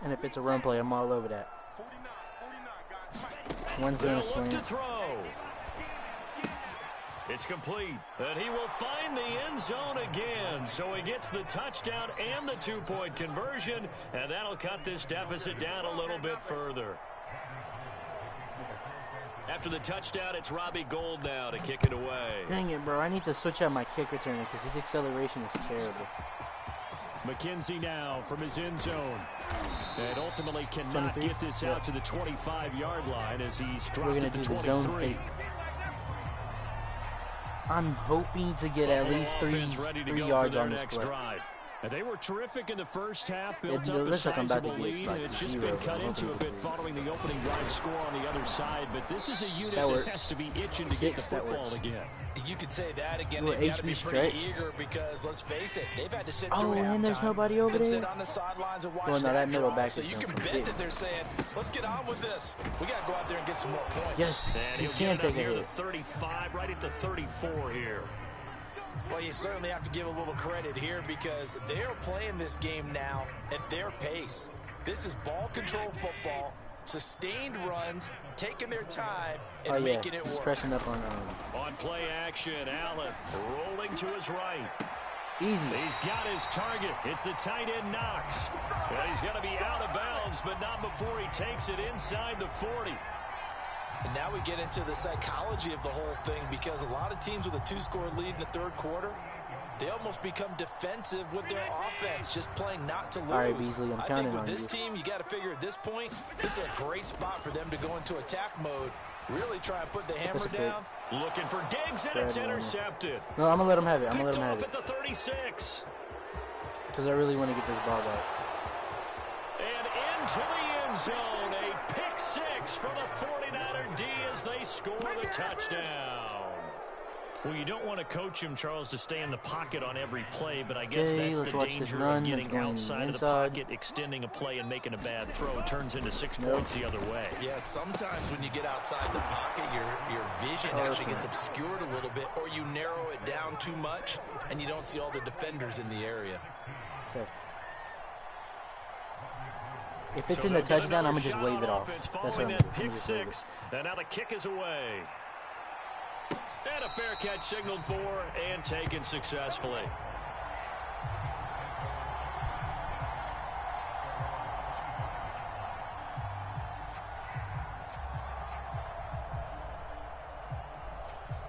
And if it's a run play, I'm all over that. 49 guys. One's doing a They'll look slant. to throw. It's complete. And he will find the end zone again. So he gets the touchdown and the 2-point conversion. And that'll cut this deficit down a little bit further. After the touchdown, it's Robbie Gould now to kick it away. Dang it, bro. I need to switch out my kick returner because his acceleration is terrible. McKenzie now from his end zone. And ultimately cannot 23? get this out to the 25-yard line as he's We're dropped going at to the do the zone 23. fake. I'm hoping to get at least three yards on this play. Drive. And they were terrific in the first half, built It up a looks like I'm about to sizable get, lead, like, and it's just 0, been but cut I'm into a hoping bit to following the opening drive score on the other side. But this is a unit That that works. has to be itching to 6, get the that football works. again. You could say that again. Little They've got to be HB pretty stretch. eager because, let's face it, they've had to sit Oh, through and there's halftime nobody over and there? sit on the sidelines and watch Well, no, that middle drive. back So is you gonna can come bet get that me. they're saying, let's get on with this. We got to go out there and get some more points. Yes, And you he'll can get it up take a near the hit. 35, right at the 34 here. Well, you certainly have to give a little credit here because they are playing this game now at their pace. This is ball control football, sustained runs, taking their time, and Oh, yeah, making it he's work. freshened up on On play action, Allen rolling to his right. easy. He's got his target. It's the tight end Knox. And he's going to be out of bounds, but not before he takes it inside the 40. And now we get into the psychology of the whole thing because a lot of teams with a 2-score lead in the 3rd quarter, they almost become defensive with their offense, just playing not to lose. All right, Beasley, I'm I counting think with on this you. team, you got to figure at this point, this is a great spot for them to go into attack mode, really try and put the hammer That's a down. Looking for Diggs, and it's Bad one. intercepted. No, I'm going to let him have it. I'm going Picked to let him off have at it. the 36. Because I really want to get this ball back. And into the end zone, a pick 6 for the 49er D as they score the touchdown. Well, you don't want to coach him, Charles, to stay in the pocket on every play, but I guess Okay, that's let's the watch this danger run. of It's getting going outside of the inside. pocket, extending a play and making a bad throw. Turns into 6 Nope. points the other way. Yeah, sometimes when you get outside the pocket, your vision Oh, actually that's gets obscured a little bit, or you narrow it down too much, and you don't see all the defenders in the area. Okay. If it's So in the they'll get touchdown, I'm another going to just shot wave on it off. offense That's what I'm following going that to do. I'm pick gonna just wave it. 6. And now the kick is away. And a fair catch signaled for and taken successfully.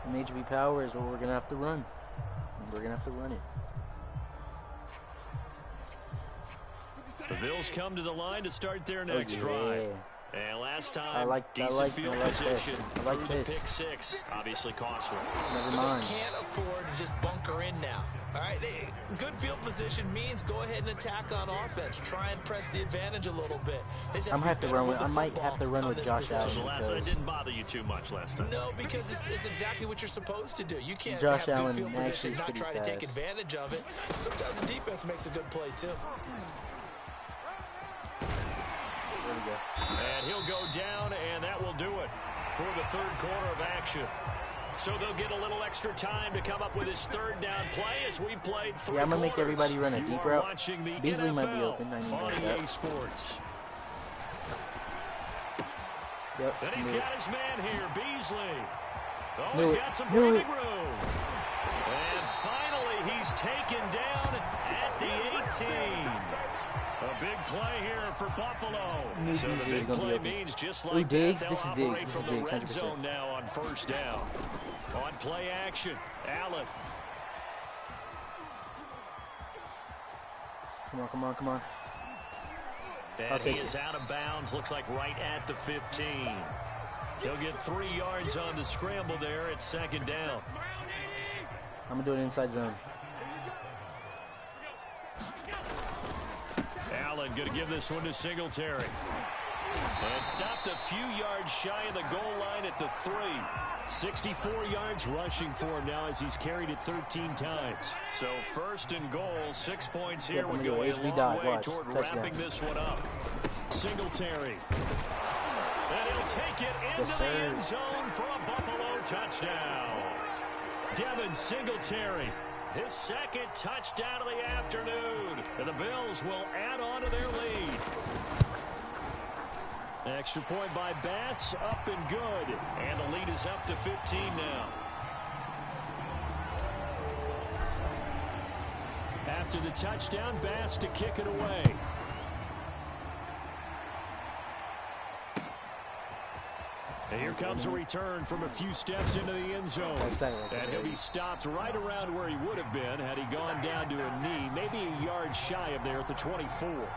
And HB power is what we're going to have to run. And we're going to have to run it. The Bills come to the line to start their next yeah. drive. And last time, I like decent field this. position I like through this. the pick 6. Obviously costly. Never But mind. they can't afford to just bunker in now. All right, good field position means go ahead and attack on offense. Try and press the advantage a little bit. They just I'm have have to be run better with. I the might have to football run on with this Josh position. So the Allen last, it because didn't bother you too much last time. No, because it's exactly what you're supposed to do. You can't Josh have good Allen field actually position, is not pretty try to take fast. advantage of it. Sometimes the defense makes a good play, too. there we go. And he'll go down, and that will do it for the 3rd quarter of action. So they'll get a little extra time to come up with his 3rd down play as we played 3 Yeah, I'm gonna make quarters. everybody run a You deep are route. watching the Beasley NFL might be open. I need to on know EA that. Sports. Yep. And he's knew it. got his man here, Beasley. Oh, Knew he's it. got some Knew breathing it. room. And finally, he's taken down at the 18. A big play here for Buffalo. So the DJ big is gonna play be means just Ooh, like Diggs. that, This is they'll Diggs. operate This is from the Diggs. red 100%. zone now on first down. On play action, Allen. Come on, come on, come on. And he is out of bounds, looks like right at the 15. He'll get 3 yards on the scramble there at second down. I'm going to do an inside zone. Allen going to give this one to Singletary. And stopped a few yards shy of the goal line at the 3. 64 yards rushing for him now as he's carried it 13 times. So first and goal, 6 points here would go a long way toward wrapping this one up. Singletary. And he'll take it into the end zone for a Buffalo touchdown. Devin Singletary, his second touchdown of the afternoon. And the Bills will add on to their lead. Extra point by Bass, up and good. And the lead is up to 15 now. After the touchdown, Bass to kick it away. And here comes a return from a few steps into the end zone. And he'll be stopped right around where he would have been had he gone down to a knee, maybe a yard shy of there at the 24.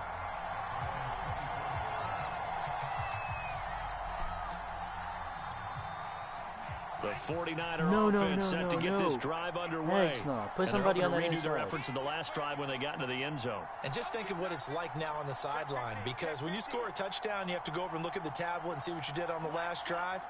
The 49er offense set to get this drive underway. Put somebody on that redo inside. their efforts in the last drive when they got into the end zone. And just think of what it's like now on the sideline, because when you score a touchdown, you have to go over and look at the tablet and see what you did on the last drive.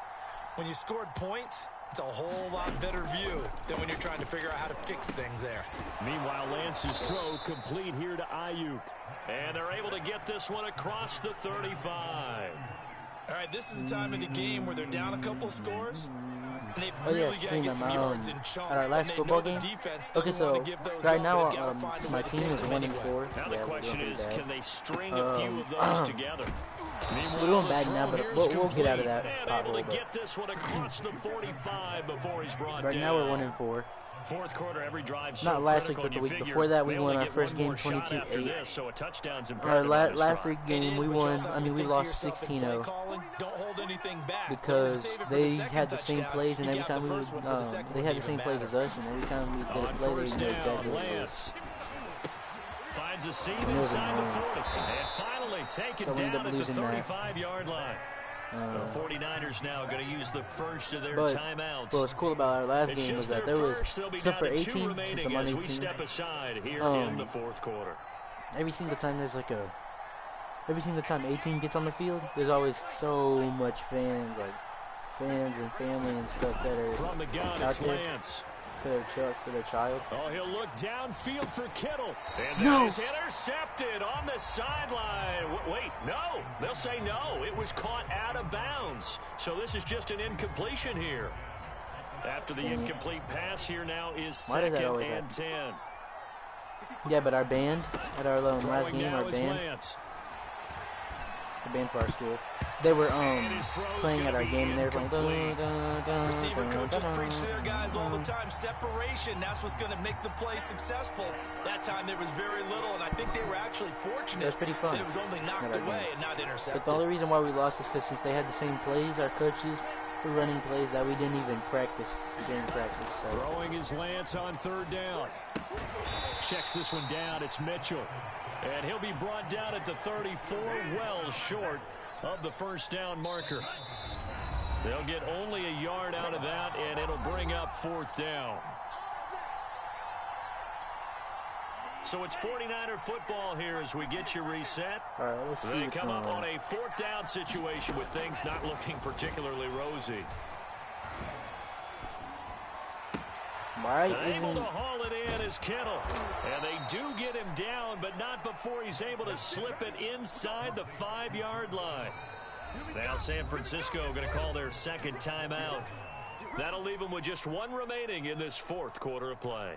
When you scored points, it's a whole lot better view than when you're trying to figure out how to fix things there. Meanwhile, Lance's throw complete here to Ayuk. And they're able to get this one across the 35. All right, this is the time of the game where they're down a couple of scores. And they've really got to get some yards in chunks. At our last football game. Okay, so right now my team is 1-4. Now the question is, can they string a few of those together? We're doing bad now, but we'll get out of that pothole. Able to get this one across the 45 before he's brought right down. now we're 1-4. Fourth quarter, every drive. Not last week, but the week before that, we won our first game 22-8. So a touchdown's our last week game, we won. I mean, we lost 16-0 because they had the same plays, and every time they had the same plays as us, and every time we did a play, they knew exactly what it was. Finds a seam inside the 40, and finally taken down at the 35-yard line. The 49ers now going to use the first of their timeouts. What's cool about our last game was that there was, except for 18, since I'm on 18, step aside here in the fourth quarter. Every single time there's like every single time 18 gets on the field, there's always so much fans and family and stuff that are from the gun, out there Lance. For their child. Oh, he'll look downfield for Kittle. And that is intercepted on the sideline. Wait, no. They'll say no. It was caught out of bounds. So this is just an incompletion here. After the incomplete pass, here now is second and 10. Yeah, but our band, at our last game, our band, the band for our school, they were playing at our game, and they were playing. Receiver coaches preach to their guys all the time. Separation, that's what's going to make the play successful. That time there was very little, and I think they were actually fortunate. It was pretty fun. That it was only knocked away and not intercepted. But the only reason why we lost is because since they had the same plays, our coaches were running plays that we didn't even practice. So. Throwing his Lance on third down. Checks this one down. It's Mitchell. And he'll be brought down at the 34, well short of the first down marker. They'll get only a yard out of that, and it'll bring up fourth down. So it's 49er football here as we get you reset. All right, let's see. They come up on a fourth down situation with things not looking particularly rosy. Able to haul it in is Kittle. And they do get him down, but not before he's able to slip it inside the 5-yard line. Now San Francisco going to call their second timeout. That'll leave them with just one remaining in this fourth quarter of play.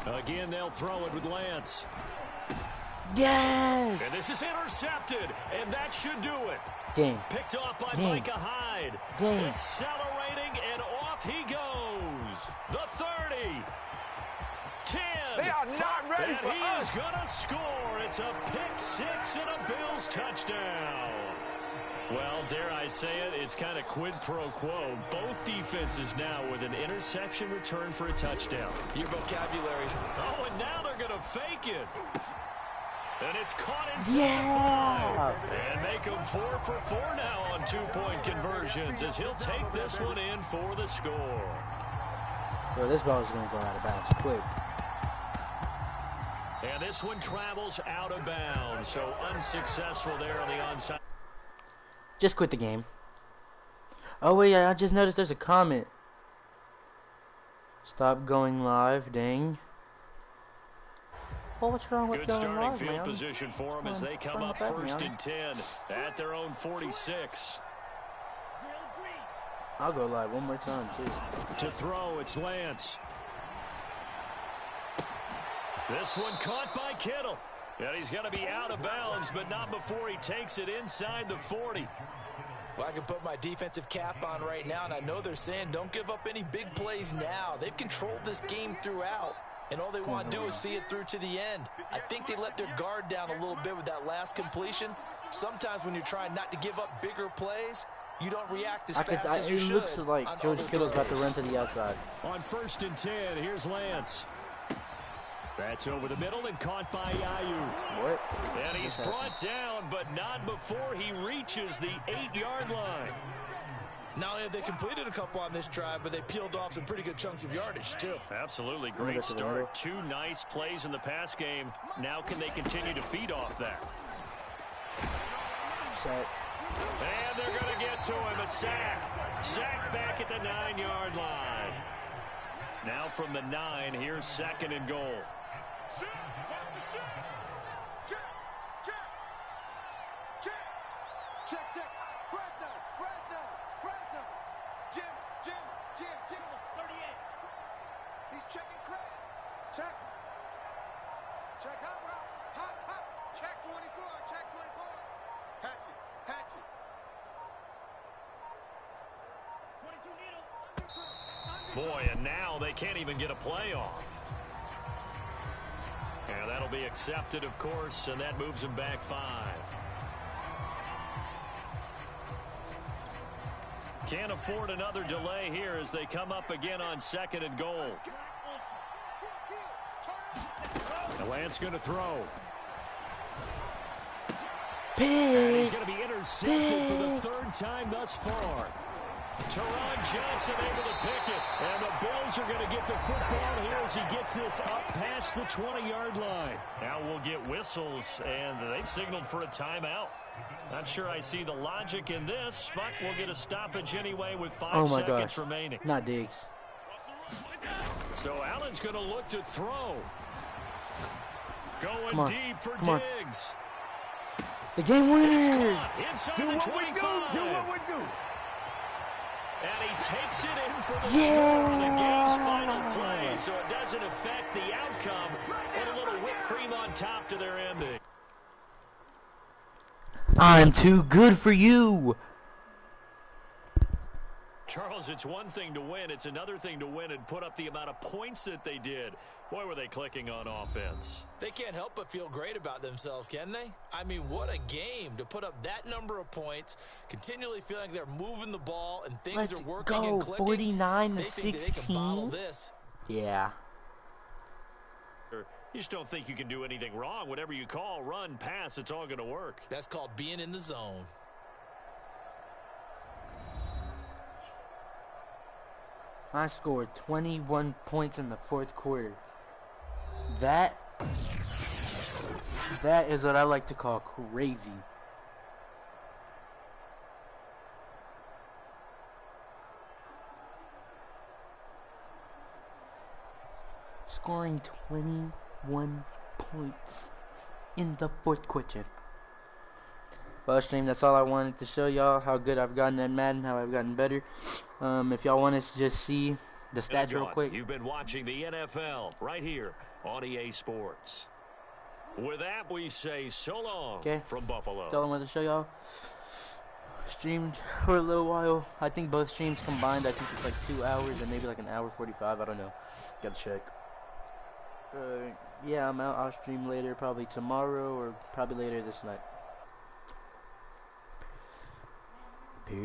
Again, they'll throw it with Lance. Yes! Nice. And this is intercepted, and that should do it. Game. Picked off by Game. Micah Hyde. Game. Accelerating, and off he goes. The 30. 10. They are not ready and for he us. is going to score. It's a pick six and a Bills touchdown. Well, dare I say it, it's kind of quid pro quo. Both defenses now with an interception return for a touchdown. Your vocabulary's... Oh, and now they're going to fake it. And it's caught inside Yeah. 5. And make him 4 for 4 now on 2-point conversions as he'll take this one in for the score. Yo, this ball is going to go out of bounds quick. And this one travels out of bounds, so unsuccessful there on the onside. Just quit the game. Oh, wait, I just noticed there's a comment. Stop going live, dang. Well, what's wrong with Good going starting live, field man? position for them as they come up first and 10 at their own 46. I'll go live one more time, too. To throw, it's Lance. This one caught by Kittle. And he's going to be out of bounds, but not before he takes it inside the 40. Well, I can put my defensive cap on right now, and I know they're saying don't give up any big plays now. They've controlled this game throughout, and all they want to do is see it through to the end. I think they let their guard down a little bit with that last completion. Sometimes when you're trying not to give up bigger plays, you don't react as fast as you should. It looks like George Kittle's about to run to the outside. On 1st and 10, here's Lance. That's over the middle and caught by Ayuk. What? And he's brought down, but not before he reaches the 8-yard line. Not only have they completed a couple on this drive, but they peeled off some pretty good chunks of yardage, too. Absolutely great start. 2 nice plays in the pass game. Now can they continue to feed off that? Set. And they're going to get to him. A sack. Sack back at the 9-yard line. Now from the 9, here's 2nd and goal. Check. Fresno. Jim. 38. He's checking Craig. Check. Hot route. Hot. Check 24. Hatchet. 22 needle. Boy, and now they can't even get a play off. And that'll be accepted, of course, and that moves him back 5. Can't afford another delay here as they come up again on 2nd and goal. The Lance going to throw. And he's going to be intercepted for the 3rd time thus far. Teron Johnson able to pick it. And the Bills are going to get the football here as he gets this up past the 20-yard line. Now we'll get whistles, and they've signaled for a timeout. Not sure I see the logic in this, but we'll get a stoppage anyway with 5 seconds remaining. Not Diggs. So Allen's going to look to throw. Going deep for Diggs. The game winner. Inside the 25. Do what we do. And he takes it in for the score on the game's final play, so it doesn't affect the outcome, but a little whipped cream on top to their ending. I'm too good for you. Charles, it's one thing to win. It's another thing to win and put up the amount of points that they did. Boy, were they clicking on offense. They can't help but feel great about themselves, can they? I mean, what a game to put up that number of points, continually feeling like they're moving the ball and things are working and clicking. 49 to 16. They can bottle this. Yeah. You just don't think you can do anything wrong. Whatever you call, run, pass, it's all going to work. That's called being in the zone. I scored 21 points in the 4th quarter. That is what I like to call crazy. Scoring 21 points in the 4th quarter. Well, stream, that's all I wanted to show y'all, how good I've gotten at Madden, how I've gotten better. If y'all want to just see the stats real quick. You've been watching the NFL right here on EA Sports. With that, we say so long from Buffalo. That's all I wanted to show y'all. Streamed for a little while. I think both streams combined, I think it's like 2 hours and maybe like an hour 45. I don't know. Gotta check. Yeah, I'm out. I'll stream later, probably tomorrow or probably later this night.